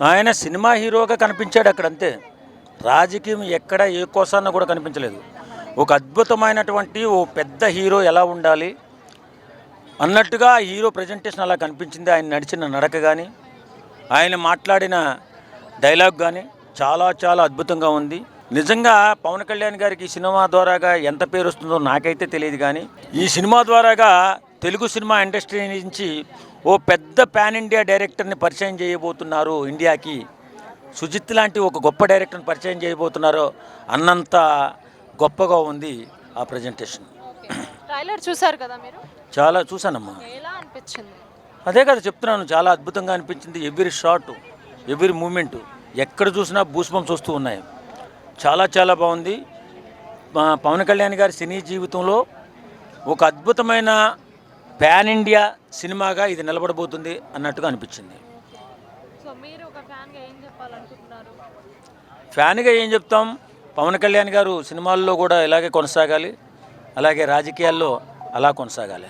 ఆయన సినిమా హీరోగా కనిపించాడు అక్కడ అంతే. రాజకీయం ఎక్కడ ఏ కోసాన కూడా కనిపించలేదు. ఒక అద్భుతమైనటువంటి ఓ పెద్ద హీరో ఎలా ఉండాలి అన్నట్టుగా హీరో ప్రజెంటేషన్ అలా కనిపించింది. ఆయన నడిచిన నడక కానీ, ఆయన మాట్లాడిన డైలాగ్ కానీ చాలా చాలా అద్భుతంగా ఉంది. నిజంగా పవన్ కళ్యాణ్ గారికి ఈ సినిమా ద్వారాగా ఎంత పేరు వస్తుందో నాకైతే తెలియదు. కానీ ఈ సినిమా ద్వారాగా తెలుగు సినిమా ఇండస్ట్రీ నుంచి ఓ పెద్ద పాన్ ఇండియా డైరెక్టర్ని పరిచయం చేయబోతున్నారు ఇండియాకి. సుజిత్ లాంటి ఒక గొప్ప డైరెక్టర్ని పరిచయం చేయబోతున్నారు అన్నంత గొప్పగా ఉంది ఆ ప్రజెంటేషన్. ట్రైలర్ చూసారు కదా మీరు? చాలా చూశానమ్మా. ఎలా అనిపించింది? అదే కదా చెప్తున్నాను, చాలా అద్భుతంగా అనిపించింది. ఎవ్రీ షాట్, ఎవ్రీ మూమెంట్, ఎక్కడ చూసినా బూస్బంప్స్ వస్తూ ఉన్నాయి. చాలా చాలా బాగుంది. పవన్ కళ్యాణ్ గారి సినీ జీవితంలో ఒక అద్భుతమైన పాన్ ఇండియా సినిమాగా ఇది నిలబడబోతుంది అన్నట్టుగా అనిపించింది. సో మీరు ఒక ఫ్యాన్గా ఏం చెప్పాలనుకుంటున్నారు? ఫ్యాన్గా ఏం చెప్తాం, పవన్ కళ్యాణ్ గారు సినిమాల్లో కూడా ఇలాగే కొనసాగాలి, అలాగే రాజకీయాల్లో అలా కొనసాగాలి.